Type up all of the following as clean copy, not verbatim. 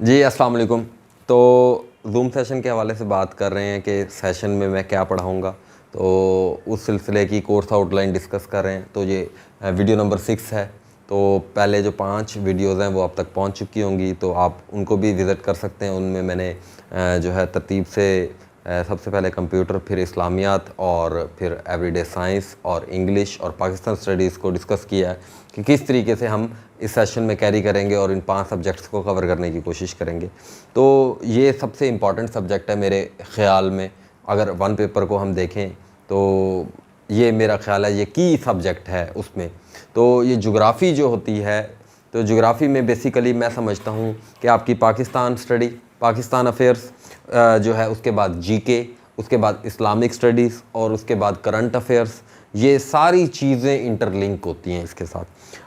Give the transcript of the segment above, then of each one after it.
जी, अस्सलाम वालेकुम। तो ज़ूम सेशन के हवाले से बात कर रहे हैं कि सेशन में मैं क्या पढ़ाऊँगा, तो उस सिलसिले की कोर्स आउटलाइन डिस्कस कर रहे हैं। तो ये वीडियो नंबर 6 है। तो पहले जो 5 वीडियोज़ हैं वो अब तक पहुँच चुकी होंगी, तो आप उनको भी विज़िट कर सकते हैं। उनमें मैंने जो है तरतीब से सबसे पहले कंप्यूटर, फिर इस्लामियात और फिर एवरीडे साइंस और इंग्लिश और पाकिस्तान स्टडीज़ को डिस्कस किया है कि किस तरीके से हम इस सेशन में कैरी करेंगे और इन 5 सब्जेक्ट्स को कवर करने की कोशिश करेंगे। तो ये सबसे इम्पॉर्टेंट सब्जेक्ट है मेरे ख़्याल में। अगर वन पेपर को हम देखें तो ये मेरा ख़्याल है ये की सब्जेक्ट है उसमें। तो ये ज्योग्राफ़ी जो होती है, तो ज्योग्राफ़ी में बेसिकली मैं समझता हूँ कि आपकी पाकिस्तान स्टडी, पाकिस्तान अफेयर्स जो है, उसके बाद जीके, उसके बाद इस्लामिक स्टडीज़ और उसके बाद करंट अफेयर्स, ये सारी चीज़ें इंटरलिंक होती हैं इसके साथ।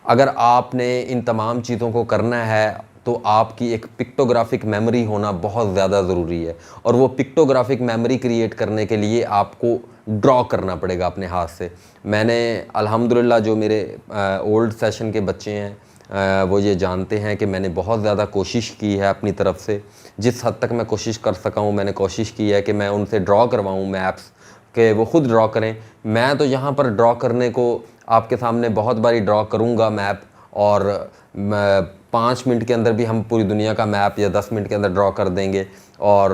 अगर आपने इन तमाम चीज़ों को करना है तो आपकी एक पिक्टोग्राफिक मेमोरी होना बहुत ज़्यादा ज़रूरी है, और वो पिक्टोग्राफिक मेमोरी क्रिएट करने के लिए आपको ड्रॉ करना पड़ेगा अपने हाथ से। मैंने अल्हम्दुलिल्लाह जो मेरे ओल्ड सेशन के बच्चे हैं वो ये जानते हैं कि मैंने बहुत ज़्यादा कोशिश की है अपनी तरफ से। जिस हद तक मैं कोशिश कर सका हूँ मैंने कोशिश की है कि मैं उनसे ड्रॉ करवाऊँ मैप्स, कि वो ख़ुद ड्रॉ करें। मैं तो यहाँ पर ड्रॉ करने को आपके सामने बहुत बारी ड्रॉ करूँगा मैप, और 5 मिनट के अंदर भी हम पूरी दुनिया का मैप या 10 मिनट के अंदर ड्रॉ कर देंगे। और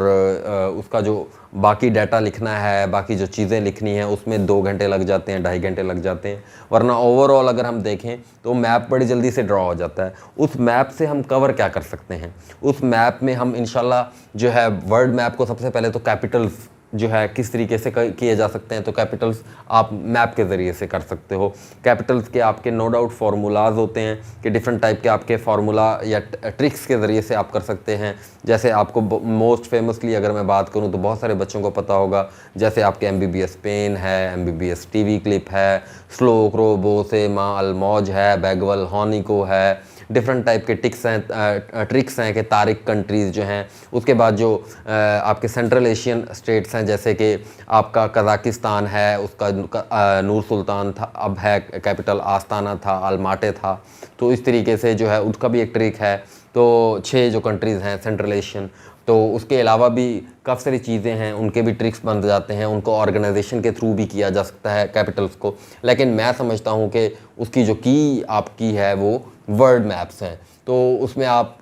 उसका जो बाकी डाटा लिखना है, बाकी जो चीज़ें लिखनी हैं, उसमें 2 घंटे लग जाते हैं, 2.5 घंटे लग जाते हैं। वरना ओवरऑल अगर हम देखें तो मैप बड़ी जल्दी से ड्रॉ हो जाता है। उस मैप से हम कवर क्या कर सकते हैं? उस मैप में हम इंशाल्लाह जो है वर्ल्ड मैप को सबसे पहले तो कैपिटल्स जो है किस तरीके से किए जा सकते हैं, तो कैपिटल्स आप मैप के ज़रिए से कर सकते हो। कैपिटल्स के आपके नो डाउट फार्मूलाज होते हैं कि डिफरेंट टाइप के आपके फार्मूला या ट्रिक्स के ज़रिए से आप कर सकते हैं। जैसे आपको मोस्ट फेमसली अगर मैं बात करूं तो बहुत सारे बच्चों को पता होगा, जैसे आपके MBBS पेन है, MBBS TV क्लिप है, स्लो क्रोबो से मा अलमौज है, बैगवल हॉनिको है, डिफरेंट टाइप के ट्रिक्स हैं कि तारिक कंट्रीज़ जो हैं। उसके बाद जो आपके सेंट्रल एशियन स्टेट्स हैं, जैसे कि आपका कज़ाकिस्तान है, उसका नूर सुल्तान था, अब है कैपिटल आस्ताना था, अलमाटे था। तो इस तरीके से जो है उसका भी एक ट्रिक है। तो 6 जो कंट्रीज़ हैं सेंट्रल एशियन, तो उसके अलावा भी काफ़ी सारी चीज़ें हैं, उनके भी ट्रिक्स बन जाते हैं। उनको ऑर्गेनाइजेशन के थ्रू भी किया जा सकता है कैपिटल्स को। लेकिन मैं समझता हूँ कि उसकी जो की आपकी है वो वर्ल्ड मैप्स हैं। तो उसमें आप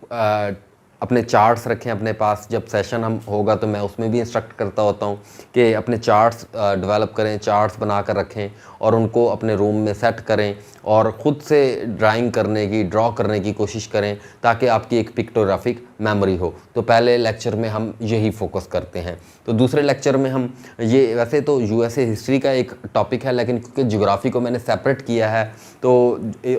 अपने चार्ट्स रखें अपने पास। जब सेशन हम होगा तो मैं उसमें भी इंस्ट्रक्ट करता होता हूँ कि अपने चार्ट्स डेवलप करें, चार्ट्स बना कर रखें और उनको अपने रूम में सेट करें और ख़ुद से ड्राइंग करने की, ड्रॉ करने की कोशिश करें, ताकि आपकी एक पिक्टोग्राफिक मेमोरी हो। तो पहले लेक्चर में हम यही फोकस करते हैं। तो दूसरे लेक्चर में हम ये, वैसे तो USA हिस्ट्री का एक टॉपिक है, लेकिन क्योंकि ज्योग्राफ़ी को मैंने सेपरेट किया है, तो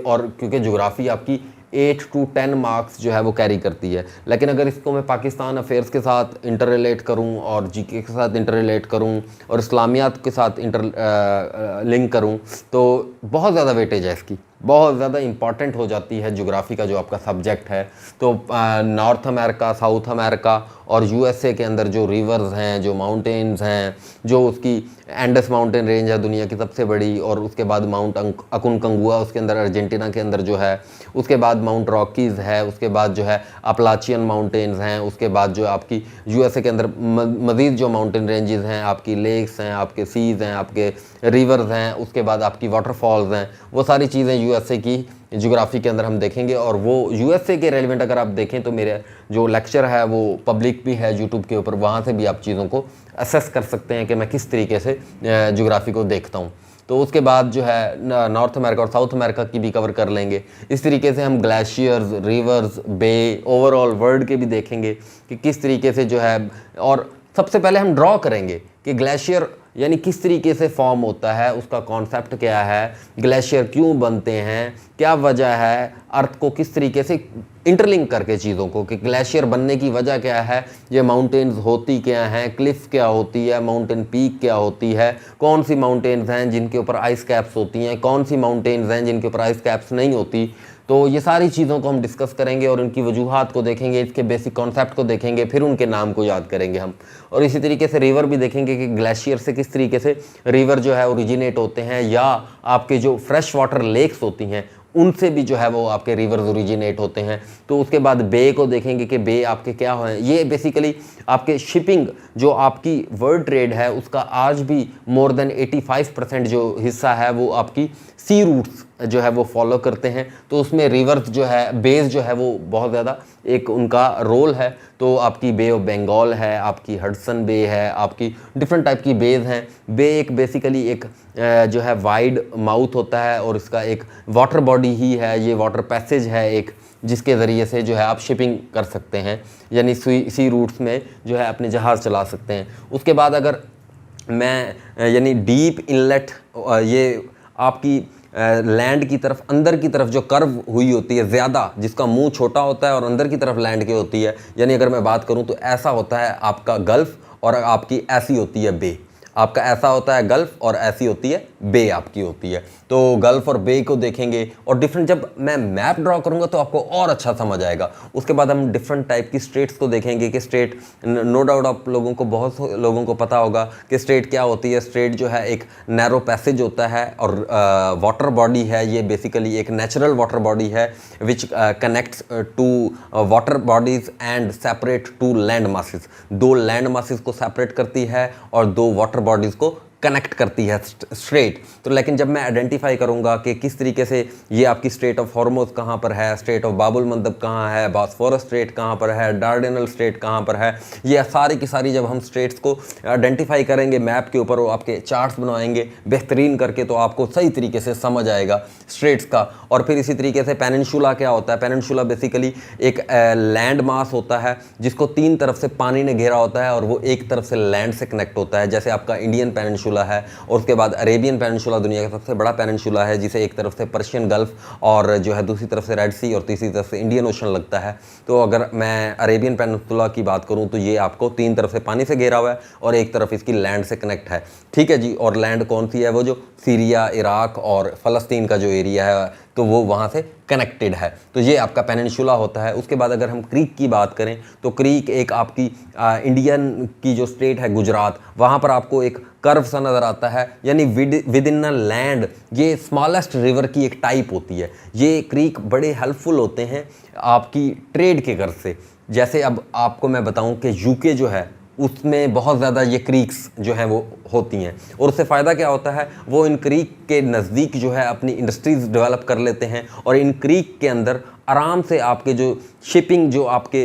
और क्योंकि ज्योग्राफ़ी आपकी 8 to 10 मार्क्स जो है वो कैरी करती है। लेकिन अगर इसको मैं पाकिस्तान अफेयर्स के साथ इंटर रिलेट करूं और जीके के साथ इंटर रिलेट करूं और इस्लामियात के साथ लिंक करूं, तो बहुत ज़्यादा वेटेज है इसकी, बहुत ज़्यादा इंपॉर्टेंट हो जाती है ज्योग्राफ़ी का जो आपका सब्जेक्ट है। तो नॉर्थ अमेरिका, साउथ अमेरिका और USA के अंदर जो रिवर्स हैं, जो माउंटेन्स हैं, जो उसकी एंडस माउंटेन रेंज है दुनिया की सबसे बड़ी, और उसके बाद माउंट अकुनकंगुआ उसके अंदर अर्जेंटीना के अंदर जो है, उसके बाद माउंट रॉकीज़ है, उसके बाद जो है अपलाचियन माउंटेन्स हैं, उसके बाद जो आपकी USA के अंदर मज़ीद जो माउंटेन रेंजेस हैं, आपकी लेक्स हैं, आपके सीज़ हैं, आपके रिवर्स हैं, उसके बाद आपकी वाटरफॉल्स हैं, वो सारी चीज़ें USA की ज्योग्राफ़ी के अंदर हम देखेंगे। और वो USA के रेलिवेंट अगर आप देखें तो मेरे जो लेक्चर है वो पब्लिक भी है यूट्यूब के ऊपर, वहाँ से भी आप चीज़ों को असेस कर सकते हैं कि मैं किस तरीके से ज्योग्राफ़ी को देखता हूँ। तो उसके बाद जो है नॉर्थ अमेरिका और साउथ अमेरिका की भी कवर कर लेंगे। इस तरीके से हम ग्लेशियर्स, रिवर्स, बे, ओवरऑल वर्ल्ड के भी देखेंगे कि किस तरीके से जो है। और सबसे पहले हम ड्रॉ करेंगे कि ग्लेशियर यानी किस तरीके से फॉर्म होता है, उसका कॉन्सेप्ट क्या है, ग्लेशियर क्यों बनते हैं, क्या वजह है, अर्थ को किस तरीके से इंटरलिंक करके चीज़ों को, कि ग्लेशियर बनने की वजह क्या है, ये माउंटेन्स होती क्या हैं, क्लिफ क्या होती है, माउंटेन पीक क्या होती है, कौन सी माउंटेन्स हैं जिनके ऊपर आइस कैप्स होती हैं, कौन सी माउंटेन्स हैं जिनके ऊपर आइस कैप्स नहीं होती। तो ये सारी चीज़ों को हम डिस्कस करेंगे और उनकी वजूहात को देखेंगे, इसके बेसिक कॉन्सेप्ट को देखेंगे, फिर उनके नाम को याद करेंगे हम। और इसी तरीके से रिवर भी देखेंगे कि ग्लेशियर से किस तरीके से रिवर जो है ओरिजिनेट होते हैं, या आपके जो फ्रेश वाटर लेक्स होती हैं उनसे भी जो है वो आपके रिवर्स ओरिजिनेट होते हैं। तो उसके बाद बे को देखेंगे कि बे आपके क्या हैं, ये बेसिकली आपके शिपिंग जो आपकी वर्ल्ड ट्रेड है उसका आज भी मोर देन 85% जो हिस्सा है वो आपकी सी रूट्स जो है वो फॉलो करते हैं। तो उसमें रिवर्स जो है, बेस जो है वो बहुत ज़्यादा एक उनका रोल है। तो आपकी बे ऑफ बंगाल है, आपकी हडसन बे है, आपकी डिफरेंट टाइप की बेज हैं। बे एक बेसिकली एक जो है वाइड माउथ होता है और इसका एक वाटर बॉडी ही है, ये वाटर पैसेज है एक, जिसके ज़रिए से जो है आप शिपिंग कर सकते हैं, यानी सी रूट्स में जो है अपने जहाज़ चला सकते हैं। उसके बाद अगर मैं यानी डीप इनलेट, ये आपकी लैंड की तरफ, अंदर की तरफ जो कर्व हुई होती है ज़्यादा, जिसका मुंह छोटा होता है और अंदर की तरफ लैंड की होती है, यानी अगर मैं बात करूं तो ऐसा होता है आपका गल्फ़ और आपकी ऐसी होती है बे। आपका ऐसा होता है गल्फ़ और ऐसी होती है बे आपकी होती है। तो गल्फ़ और बे को देखेंगे और डिफरेंट, जब मैं मैप ड्रॉ करूंगा तो आपको और अच्छा समझ आएगा। उसके बाद हम डिफरेंट टाइप की स्टेट्स को देखेंगे कि स्टेट, नो डाउट आप लोगों को, बहुत लोगों को पता होगा कि स्टेट क्या होती है। स्टेट जो है एक नैरो पैसेज होता है और वाटर बॉडी है, ये बेसिकली एक नेचुरल वाटर बॉडी है which connects to water bodies and separate to land masses. दो लैंड मासेस को सेपरेट करती है और दो वाटर बॉडीज़ को कनेक्ट करती है स्ट्रेट। तो लेकिन जब मैं आइडेंटिफाई करूंगा कि किस तरीके से ये आपकी स्ट्रेट ऑफ हॉर्मुज़ कहाँ पर है, स्ट्रेट ऑफ बाबुल मंदब कहाँ है, बॉस्फोरस स्ट्रेट कहाँ पर है, डार्डेनल स्ट्रेट कहाँ पर है, ये सारी की सारी जब हम स्ट्रेट्स को आइडेंटिफाई करेंगे मैप के ऊपर, वो आपके चार्ट्स बनवाएंगे बेहतरीन करके, तो आपको सही तरीके से समझ आएगा स्ट्रेट्स का। और फिर इसी तरीके से पेनिनसुला क्या होता है। पेनिनसुला बेसिकली एक लैंड मास होता है जिसको तीन तरफ से पानी ने घेरा होता है और वो एक तरफ से लैंड से कनेक्ट होता है, जैसे आपका इंडियन पेनिनसुला है। और उसके बाद अरेबियन पेनिनसुला दुनिया का सबसे बड़ा पेनिनसुला है, जिसे एक तरफ से पर्शियन गल्फ और जो है दूसरी तरफ से रेड सी और तीसरी तरफ से इंडियन ओशन लगता है। तो अगर मैं अरेबियन पेनिनसुला की बात करूं तो ये आपको तीन तरफ से पानी से घेरा हुआ है और एक तरफ इसकी लैंड से कनेक्ट है, ठीक है जी। और लैंड कौन सी है, वो जो सीरिया, इराक और फ़लस्तीन का जो एरिया है तो वो वहाँ से कनेक्टेड है। तो ये आपका पेनिनसुला होता है। उसके बाद अगर हम क्रीक की बात करें तो क्रीक एक आपकी इंडियन की जो स्टेट है गुजरात, वहाँ पर आपको एक कर्व सा नज़र आता है, यानी विद इन अ लैंड ये स्मॉलेस्ट रिवर की एक टाइप होती है। ये क्रीक बड़े हेल्पफुल होते हैं आपकी ट्रेड के गर्ज से। जैसे अब आपको मैं बताऊं कि यूके जो है उसमें बहुत ज़्यादा ये क्रीक्स जो हैं वो होती हैं, और उससे फ़ायदा क्या होता है, वो इन क्रीक के नज़दीक जो है अपनी इंडस्ट्रीज़ डेवलप कर लेते हैं और इन क्रीक के अंदर आराम से आपके जो शिपिंग जो आपके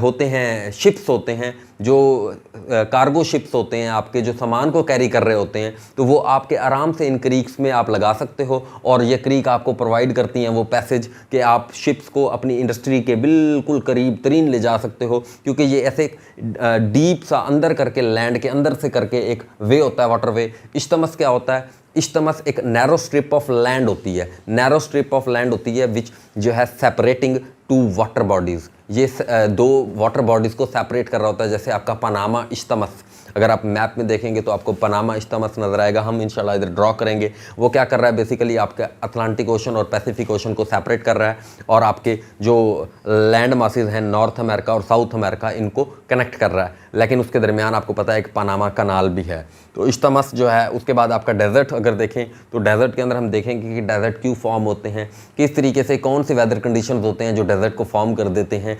होते हैं, शिप्स होते हैं, जो कार्गो शिप्स होते हैं, आपके जो सामान को कैरी कर रहे होते हैं, तो वो आपके आराम से इन क्रीक्स में आप लगा सकते हो। और ये क्रीक आपको प्रोवाइड करती हैं वो पैसेज कि आप शिप्स को अपनी इंडस्ट्री के बिल्कुल करीब तरीन ले जा सकते हो, क्योंकि ये ऐसे डीप सा अंदर करके, लैंड के अंदर से करके एक वे होता है, वाटर वे। इश्तमस क्या होता है, इश्तमस एक नैरो स्ट्रिप ऑफ लैंड होती है, नैरो स्ट्रिप ऑफ लैंड होती है विच जो है सेपरेटिंग टू वाटर बॉडीज़। ये दो वाटर बॉडीज़ को सेपरेट कर रहा होता है, जैसे आपका पनामा इश्तमस। अगर आप मैप में देखेंगे तो आपको पनामा इश्तमस नज़र आएगा, हम इंशाल्लाह इधर ड्रॉ करेंगे। वो क्या कर रहा है, बेसिकली आपके अटलांटिक ओशन और पैसिफिक ओशन को सेपरेट कर रहा है और आपके जो लैंड मासेस हैं नॉर्थ अमेरिका और साउथ अमेरिका, इनको कनेक्ट कर रहा है। लेकिन उसके दरमियान आपको पता है एक पनामा कनाल भी है, तो इश्तमस जो है। उसके बाद आपका डेजर्ट अगर देखें तो डेजर्ट के अंदर हम देखेंगे कि डेजर्ट क्यों फॉर्म होते हैं, किस तरीके से, कौन से वेदर कंडीशंस होते हैं जो डेजर्ट को फॉर्म कर देते हैं,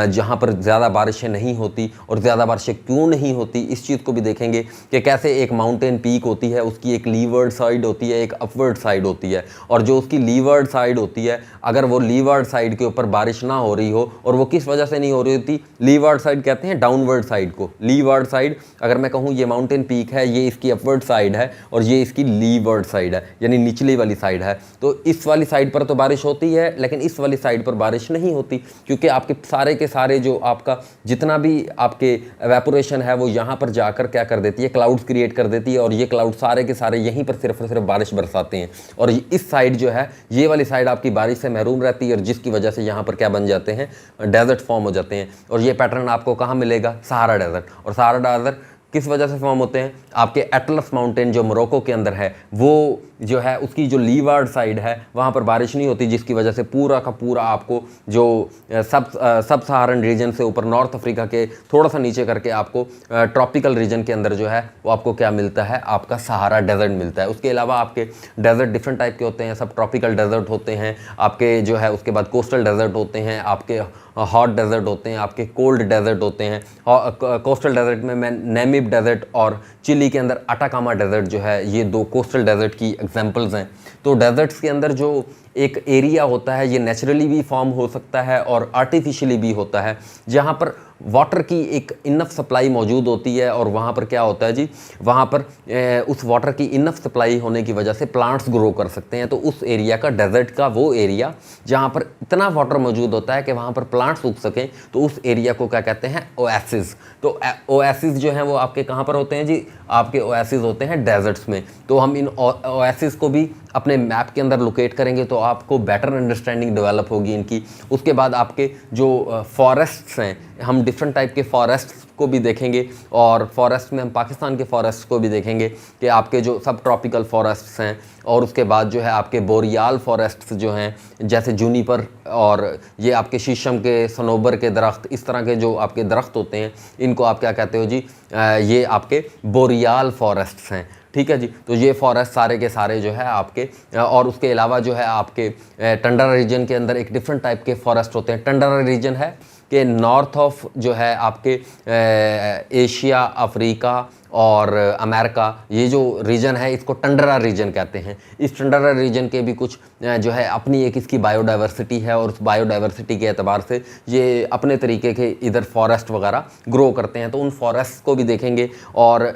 जहाँ पर ज़्यादा बारिशें नहीं होती और ज़्यादा बारिशें क्यों नहीं होती, इस चीज़ को भी देखेंगे कि कैसे एक माउंटेन पीक होती है, उसकी एक लीवर्ड साइड होती है, एक अपवर्ड साइड होती है, और जो उसकी लीवर्ड साइड होती है, अगर वो लीवर्ड साइड के ऊपर बारिश ना हो रही हो, और वो किस वजह से नहीं हो रही होती, लीवर्ड साइड कहते हैं डाउनवर्ड साइड को। लीवर्ड साइड, अगर मैं कहूँ ये माउंटेन पीक है, ये इसकी अपवर्ड साइड है और ये इसकी लीवर्ड साइड है, यानी निचली वाली साइड है, तो इस वाली साइड पर तो बारिश होती है लेकिन इस वाली साइड पर बारिश नहीं होती, क्योंकि आपके सारे के सारे जो आपका जितना भी आपके एवेपोरेशन है वो यहाँ पर जाकर क्या कर देती है, क्लाउड्स क्रिएट कर देती है, और ये क्लाउड सारे के सारे यहीं पर सिर्फ और सिर्फ बारिश बरसाते हैं। और इस साइड जो है, ये वाली साइड आपकी बारिश से महरूम रहती है, और जिसकी वजह से यहाँ पर क्या बन जाते हैं, डेजर्ट फॉर्म हो जाते हैं। और ये पैटर्न आपको कहाँ मिलेगा, सहारा डेजर्ट। और सहारा डेजर्ट किस वजह से फॉर्म होते हैं, आपके एटलस माउंटेन जो मोरक्को के अंदर है, वो जो है उसकी जो लीवार्ड साइड है वहाँ पर बारिश नहीं होती, जिसकी वजह से पूरा का पूरा आपको जो सब सहारन रीजन से ऊपर नॉर्थ अफ्रीका के थोड़ा सा नीचे करके आपको ट्रॉपिकल रीजन के अंदर जो है वो आपको क्या मिलता है, आपका सहारा डेजर्ट मिलता है। उसके अलावा आपके डेजर्ट डिफरेंट टाइप के होते हैं, सब ट्रॉपिकल डेजर्ट होते हैं आपके जो है, उसके बाद कोस्टल डेजर्ट होते हैं, आपके हॉट डेजर्ट होते हैं, आपके कोल्ड डेजर्ट होते हैं। कोस्टल डेजर्ट में मैं नेमिब डेजर्ट और चिली के अंदर अटाकामा डेजर्ट जो है, ये 2 कोस्टल डेजर्ट की एग्जांपल्स हैं। तो डेजर्ट्स के अंदर जो एक एरिया होता है ये नेचुरली भी फॉर्म हो सकता है और आर्टिफिशियली भी होता है, जहाँ पर वाटर की एक इनफ सप्लाई मौजूद होती है। और वहाँ पर क्या होता है जी, वहाँ पर उस वाटर की इनफ सप्लाई होने की वजह से प्लांट्स ग्रो कर सकते हैं। तो उस एरिया का, डेजर्ट का वो एरिया जहाँ पर इतना वाटर मौजूद होता है कि वहाँ पर प्लांट्स उग सकें, तो उस एरिया को क्या कहते हैं, ओएसिस। तो ओएसिस जो हैं वो आपके कहाँ पर होते हैं जी, आपके ओएसिस होते हैं डेजर्ट्स में। तो हम इन ओएसिस को भी अपने मैप के अंदर लोकेट करेंगे तो आपको बेटर अंडरस्टैंडिंग डेवलप होगी इनकी। उसके बाद आपके जो फॉरेस्ट्स हैं, हम डिफरेंट टाइप के फॉरेस्ट्स को भी देखेंगे, और फॉरेस्ट में हम पाकिस्तान के फॉरेस्ट को भी देखेंगे कि आपके जो सब ट्रॉपिकल फॉरेस्ट्स हैं, और उसके बाद जो है आपके बोरियाल फॉरेस्ट्स जो हैं, जैसे जूनिपर और ये आपके शीशम के, सनोबर के दरख्त, इस तरह के जो आपके दरख्त होते हैं, इनको आप क्या कहते हो जी, ये आपके बोरियाल फॉरेस्ट्स हैं। ठीक है जी। तो ये फॉरेस्ट सारे के सारे जो है आपके, और उसके अलावा जो है आपके टंडरा रीजन के अंदर एक डिफरेंट टाइप के फॉरेस्ट होते हैं। टंडरा रीजन है कि नॉर्थ ऑफ जो है आपके एशिया, अफ्रीका और अमेरिका, ये जो रीजन है इसको टंडरा रीजन कहते हैं। इस टंडरा रीजन के भी कुछ जो है अपनी एक इसकी बायोडाइवर्सिटी है, और उस बायोडाइवर्सिटी के एतबार से ये अपने तरीके के इधर फॉरेस्ट वगैरह ग्रो करते हैं। तो उन फॉरेस्ट को भी देखेंगे, और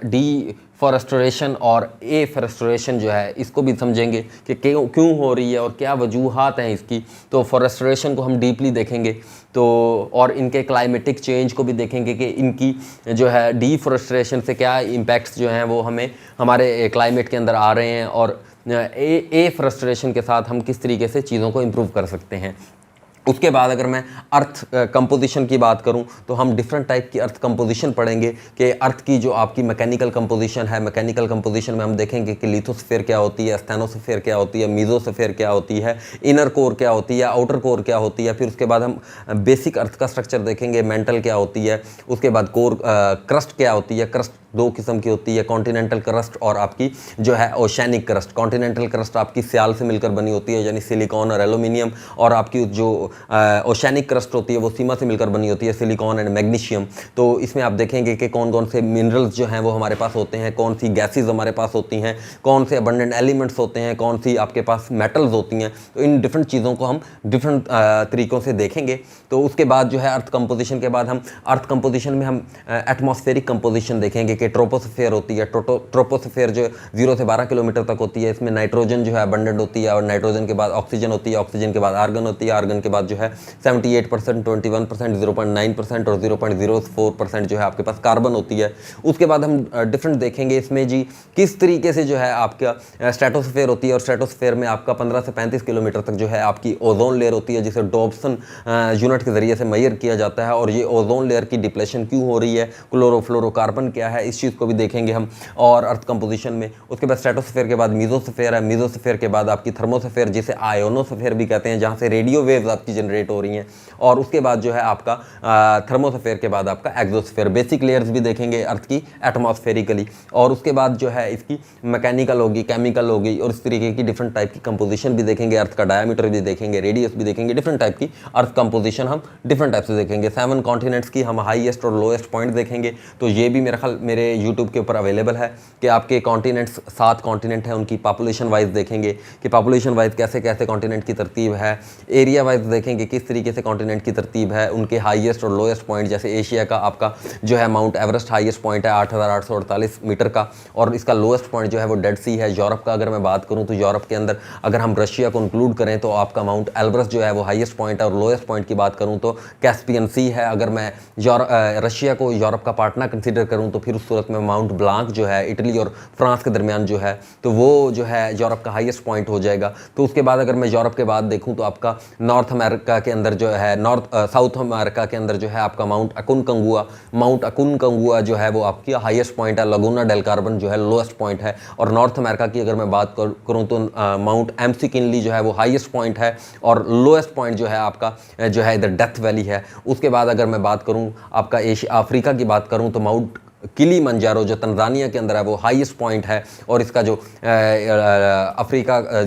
फॉरेस्टरेशन और एफॉरेस्टरेशन जो है इसको भी समझेंगे कि क्यों हो रही है और क्या वजूहात हैं इसकी। तो फॉरेस्टरेशन को हम डीपली देखेंगे, तो और इनके क्लाइमेटिक चेंज को भी देखेंगे कि इनकी जो है डीफॉरेस्ट्रेशन से क्या इम्पैक्ट्स जो हैं वो हमें हमारे क्लाइमेट के अंदर आ रहे हैं, और एफॉरेस्टरेशन के साथ हम किस तरीके से चीज़ों को इम्प्रूव कर सकते हैं। उसके बाद अगर मैं अर्थ कंपोजिशन की बात करूं तो हम डिफरेंट टाइप की अर्थ कंपोजिशन पढ़ेंगे कि अर्थ की जो आपकी मैकेनिकल कंपोजिशन है, मैकेनिकल कंपोजिशन में हम देखेंगे कि लिथोस्फीयर क्या होती है, स्टेनोस्फीयर क्या होती है, मीजोस्फीयर क्या होती है, इनर कोर क्या होती है, आउटर कोर क्या होती है। फिर उसके बाद हम बेसिक अर्थ का स्ट्रक्चर देखेंगे, मेंटल क्या होती है। उसके बाद कोर क्रस्ट क्या होती है। क्रस्ट 2 किस्म की होती है, कॉन्टिनेंटल क्रस्ट और आपकी जो है ओशैनिक क्रस्ट। कॉन्टिनेंटल क्रस्ट आपकी सियाल से मिलकर बनी होती है, यानी सिलिकॉन और एल्यूमिनियम, और आपकी जो ओशैनिक क्रस्ट होती है वो सीमा से मिलकर बनी होती है, सिलिकॉन एंड मैग्नीशियम। तो इसमें आप देखेंगे कि कौन कौन से मिनरल्स जो हैं वो हमारे पास होते हैं, कौन सी गैसेज हमारे पास होती हैं, कौन से अबंडेंट एलिमेंट्स होते हैं, कौन सी आपके पास मेटल्स होती हैं। तो इन डिफरेंट चीज़ों को हम डिफरेंट तरीक़ों से देखेंगे। तो उसके बाद जो है अर्थ कंपोजिशन के बाद हम अर्थ कंपोजिशन में हम एटमॉस्फेरिक कंपोजिशन देखेंगे कि ट्रोपोस्फेयर होती है। ट्रोपोस्फेयर जो 0 से 12 किलोमीटर तक होती है। इसमें नाइट्रोजन जो है अबंडेंट होती है, और नाइट्रोजन के बाद ऑक्सीजन होती है, ऑक्सीजन के बाद आर्गन होती है, आर्गन के बाद जो है 78%, 21%, 0.9% और 0.04% जो है आपके पास कार्बन होती है। उसके बाद हम डिफरेंट देखेंगे इसमें जी किस तरीके से जो है आपका स्ट्रेटोस्फेयर होती है, और स्ट्रेटोस्फेयर में आपका 15 से 35 किलोमीटर तक जो है आपकी ओजोन लेयर होती है, जिसे डॉब्सन यूनिट के जरिए से मेजर किया जाता है। और ये ओजोन लेयर की डिप्लेशन क्यों हो रही है, क्लोरोफ्लोरोकार्बन क्या है, इस चीज़ को भी देखेंगे हम और अर्थ कंपोजिशन में। उसके बाद स्ट्रेटोस्फेयर के बाद मीजोस्फेयर है, मीजोस्फेयर के बाद आपकी थर्मोस्फेयर जिसे आयोनोस्फेयर भी कहते हैं, जहाँ से रेडियो वेव्स आपकी जनरेट हो रही हैं। और उसके बाद जो है आपका थर्मोस्फेयर के बाद आपका एक्सोस्फेयर। बेसिक लेयर्स भी देखेंगे अर्थ की एटमॉस्फेरिकली। और उसके बाद जो है इसकी मैकेनिकल होगी, केमिकल होगी, और इस तरीके की डिफरेंट टाइप की कंपोजिशन भी देखेंगे। अर्थ का डायमीटर भी देखेंगे, रेडियस भी देखेंगे, डिफरेंट टाइप की अर्थ कंपोजिशन हम डिफरेंट टाइप से देखेंगे। 7 कॉन्टिनेंट्स की हम हाईएस्ट और लोएस्ट पॉइंट देखेंगे। तो ये भी मेरा ख्याल मेरे यूट्यूब के ऊपर अवेलेबल है कि आपके कॉन्टिनेंट्स 7 कॉन्टिनेंट हैं, उनकी पॉपुलेशन वाइज देखेंगे कि पॉपुलेशन वाइज कैसे कैसे कॉन्टिनेंट की तरतीब है। एरिया वाइज देखेंगे किस तरीके से कॉन्टिनेंट की तरतीब है, उनके हाईएस्ट और लोएस्ट पॉइंट। जैसे एशिया का आपका जो है माउंट एवरेस्ट हाईएस्ट पॉइंट है 8848 मीटर का, और इसका लोएस्ट पॉइंट जो है वो डेड सी है। यूरोप का अगर मैं बात करूँ तो यूरोप के अंदर अगर हम रशिया को इंक्लूड करें तो आपका माउंट एल्ब्रस जो है वो हाईएस्ट पॉइंट है, और लोएस्ट पॉइंट की बात करूँ तो कैस्पियन सी है। अगर मैं रशिया को यूरोप का पार्ट ना कंसीडर करूँ तो फिर उस सूरत में माउंट ब्लांक जो है इटली और फ्रांस के दरमियान जो है, तो वो जो है यूरोप का हाईएस्ट पॉइंट हो जाएगा। तो उसके बाद अगर मैं यूरोप के बाद देखूँ तो आपका नॉर्थ अमेरिका के अंदर जो है साउथ अमेरिका के अंदर जो है आपका माउंट अकुनकागुआ जो है वो आपकी हाईएस्ट पॉइंट है। लगूना डेल कार्बन जो है लोएस्ट पॉइंट है। और नॉर्थ अमेरिका की अगर मैं बात करूँ तो माउंट एमसी किनली जो है वो हाईएस्ट पॉइंट है और लोएस्ट पॉइंट जो है आपका जो है इधर डेथ वैली है। उसके बाद अगर मैं बात करूँ आपका अफ्रीका की बात करूँ तो माउंट किलीमंजारो जो तंजानिया के अंदर है वो हाईएस्ट पॉइंट है। और इसका जो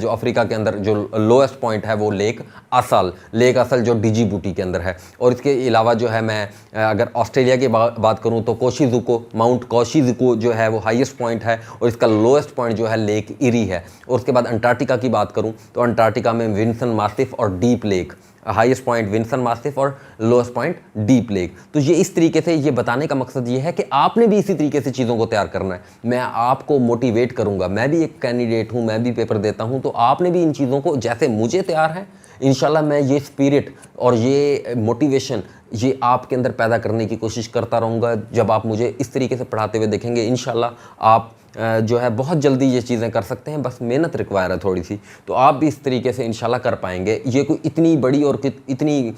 अफ्रीका के अंदर जो लोएस्ट पॉइंट है वो लेक असल जो डिजीबूटी के अंदर है। और इसके अलावा जो है मैं अगर ऑस्ट्रेलिया की बात करूं तो माउंट कोशिजुको जो है वो हाईएस्ट पॉइंट है और इसका लोएस्ट पॉइंट जो है लेक इरी है। और उसके बाद अंटार्कटिका की बात करूं तो अंटार्कटिका में विंसन मासिफ और Deep Lake, highest point Vinson Massif और लोएस्ट पॉइंट डीप लेक। तो ये इस तरीके से ये बताने का मकसद ये है कि आपने भी इसी तरीके से चीज़ों को तैयार करना है। मैं आपको मोटिवेट करूंगा, मैं भी एक कैंडिडेट हूं, मैं भी पेपर देता हूं, तो आपने भी इन चीज़ों को जैसे मुझे तैयार है इंशाल्लाह मैं ये स्पिरिट और ये मोटिवेशन ये आपके अंदर पैदा करने की कोशिश करता रहूँगा। जब आप मुझे इस तरीके से पढ़ाते हुए देखेंगे इंशाल्लाह आप जो है बहुत जल्दी ये चीज़ें कर सकते हैं। बस मेहनत रिक्वायर है थोड़ी सी, तो आप भी इस तरीके से इंशाल्लाह कर पाएंगे। ये कोई इतनी बड़ी और इतनी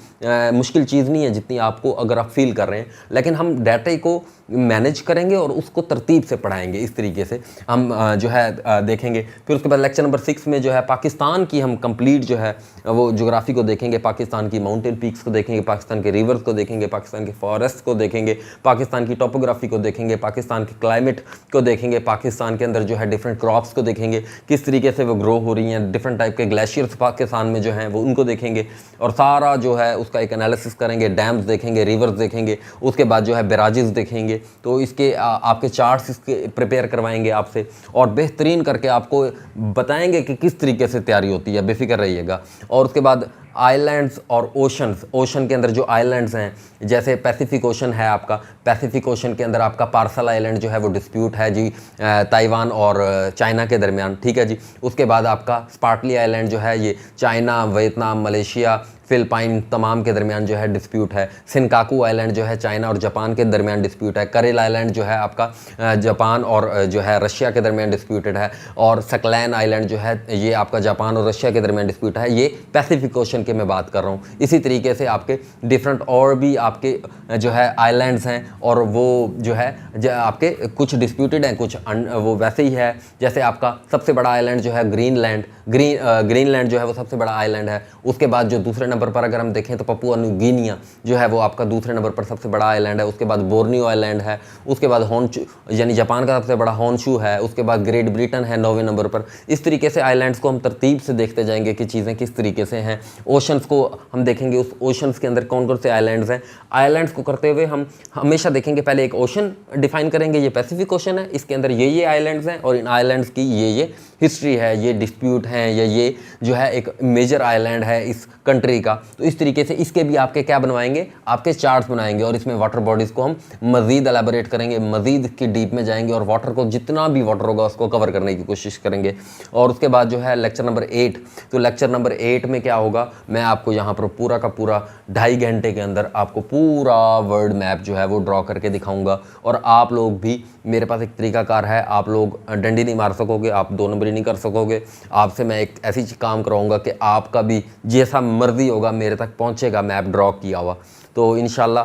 मुश्किल चीज़ नहीं है जितनी आपको अगर आप फील कर रहे हैं, लेकिन हम डाटा को मैनेज करेंगे और उसको तरतीब से पढ़ाएंगे। इस तरीके से हम जो है देखेंगे। फिर उसके बाद लेक्चर नंबर 6 में जो है पाकिस्तान की हम कंप्लीट जो है वो ज्योग्राफी को देखेंगे, पाकिस्तान की माउंटेन पीक्स को देखेंगे, पाकिस्तान के रिवर्स को देखेंगे, पाकिस्तान के फॉरेस्ट को देखेंगे, पाकिस्तान की टोपोग्राफी को देखेंगे, पाकिस्तान के क्लाइमेट को देखेंगे, पाकिस्तान के अंदर जो है डिफरेंट क्रॉप्स को देखेंगे, किस तरीके से वो ग्रो हो रही हैं, डिफरेंट टाइप के ग्लेशियर्स पाकिस्तान में जो हैं वो उनको देखेंगे और सारा जो है उसका एक एनालिसिस करेंगे, डैम्स देखेंगे, रिवर्स देखेंगे, उसके बाद जो है बैराजेस देखेंगे। तो इसके आपके चार्ट्स इसके प्रिपेयर करवाएंगे आपसे और बेहतरीन करके आपको बताएंगे कि किस तरीके से तैयारी होती है, बेफिक्र रहिएगा। और उसके बाद आइलैंड्स और ओशन के अंदर जो आइलैंड्स हैं जैसे पैसिफिक ओशन है आपका, पैसिफिक ओशन के अंदर आपका पार्सल आइलैंड जो है वो डिस्प्यूट है जी ताइवान और चाइना के दरमियान, ठीक है जी। उसके बाद आपका स्पार्टली आइलैंड जो है ये चाइना, वियतनाम, मलेशिया, फिलिपाइन तमाम के दरमियान जो है डिस्प्यूट है। सिनकाकू आइलैंड जो है चाइना और जापान के दरमियान डिस्प्यूट है। करेल आइलैंड जो है आपका जापान और जो है रशिया के दरमियान डिस्प्यूटेड है। और सकलैन आइलैंड जो है ये आपका जापान और रशिया के दरमियान डिस्प्यूट है। ये पैसिफिक ओशन के मैं बात कर रहा हूँ। इसी तरीके से आपके डिफरेंट और भी आपके जो है आइलैंड्स हैं और वो जो है आपके कुछ डिस्प्यूटेड हैं, कुछ वो वैसे ही है। जैसे आपका सबसे बड़ा आइलैंड जो है ग्रीनलैंड जो है वो सबसे बड़ा आइलैंड है। उसके बाद जो दूसरे नंबर पर अगर हम देखें तो पपुआ न्यू गिनिया जो है वो आपका दूसरे नंबर पर सबसे बड़ा आइलैंड है। उसके बाद बोर्नियो आइलैंड है। उसके बाद होन्शू यानी जापान का सबसे बड़ा होन्शू है। उसके बाद ग्रेट ब्रिटेन है 9वें नंबर पर। इस तरीके से आइलैंड्स को हम तरतीब से देखते जाएंगे कि चीज़ें किस तरीके से हैं। ओशंस को हम देखेंगे, उस ओशंस के अंदर कौन कौन से आइलैंड्स हैं। आइलैंड्स को करते हुए हम हमेशा देखेंगे पहले एक ओशन डिफाइन करेंगे, ये पैसिफिक ओशन है, इसके अंदर ये आइलैंड्स हैं और इन आइलैंड्स की ये हिस्ट्री है, ये डिस्प्यूट हैं, ये जो है एक मेजर आइलैंड है इस कंट्री का। तो इस तरीके से इसके भी आपके क्या बनवाएंगे, आपके चार्ट्स बनाएंगे और इसमें वाटर बॉडीज़ को हम मज़ीद एलाबोरेट करेंगे, मज़ीद की डीप में जाएंगे और वाटर को जितना भी वाटर होगा उसको कवर करने की कोशिश करेंगे। और उसके बाद जो है लेक्चर नंबर 8, तो लेक्चर नंबर 8 में क्या होगा, मैं आपको यहाँ पर पूरा का पूरा 2.5 घंटे के अंदर आपको पूरा वर्ल्ड मैप जो है वो ड्रॉ करके दिखाऊंगा। और आप लोग भी, मेरे पास एक तरीकाकार है, आप लोग डंडी नहीं मार सकोगे, आप 2 नंबरी नहीं कर सकोगे। आपसे मैं एक ऐसी काम कराऊंगा कि आपका भी जैसा मर्जी होगा मेरे तक पहुंचेगा मैप ड्रॉ किया हुआ। तो इंशाल्लाह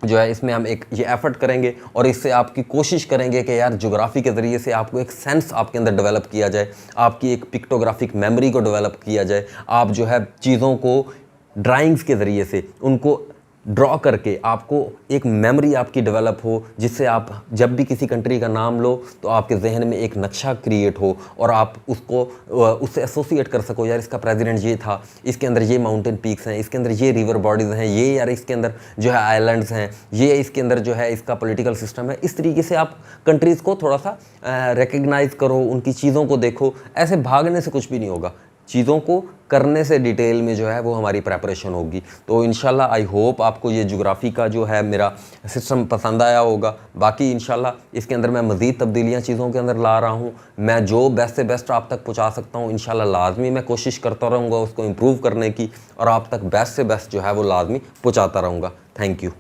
जो है इसमें हम एक ये एफर्ट करेंगे और इससे आपकी कोशिश करेंगे कि यार ज्योग्राफी के ज़रिए से आपको एक सेंस आपके अंदर डेवलप किया जाए, आपकी एक पिक्टोग्राफिक मेमोरी को डेवलप किया जाए। आप जो है चीज़ों को ड्राइंग्स के ज़रिए से उनको ड्रॉ करके आपको एक मेमोरी आपकी डेवलप हो, जिससे आप जब भी किसी कंट्री का नाम लो तो आपके जहन में एक नक्शा क्रिएट हो और आप उसको उससे एसोसिएट कर सको। यार इसका प्रेसिडेंट ये था, इसके अंदर ये माउंटेन पीक्स हैं, इसके अंदर ये रिवर बॉडीज़ हैं, ये यार इसके अंदर जो है आइलैंड्स हैं, ये इसके अंदर जो है इसका पॉलिटिकल सिस्टम है। इस तरीके से आप कंट्रीज़ को थोड़ा सा रिकग्नाइज़ करो, उनकी चीज़ों को देखो। ऐसे भागने से कुछ भी नहीं होगा, चीज़ों को करने से डिटेल में जो है वो हमारी प्रेपरेशन होगी। तो इंशाल्लाह आई होप आपको ये ज्योग्राफी का जो है मेरा सिस्टम पसंद आया होगा। बाकी इंशाल्लाह इसके अंदर मैं मज़ीद तब्दीलियाँ चीज़ों के अंदर ला रहा हूँ। मैं जो बेस्ट से बेस्ट आप तक पहुँचा सकता हूँ इंशाल्लाह लाजमी मैं कोशिश करता रहूँगा उसको इम्प्रूव करने की और आप तक बेस्ट से बेस्ट जो है वो लाजमी पहुँचाता रहूँगा। Thank you.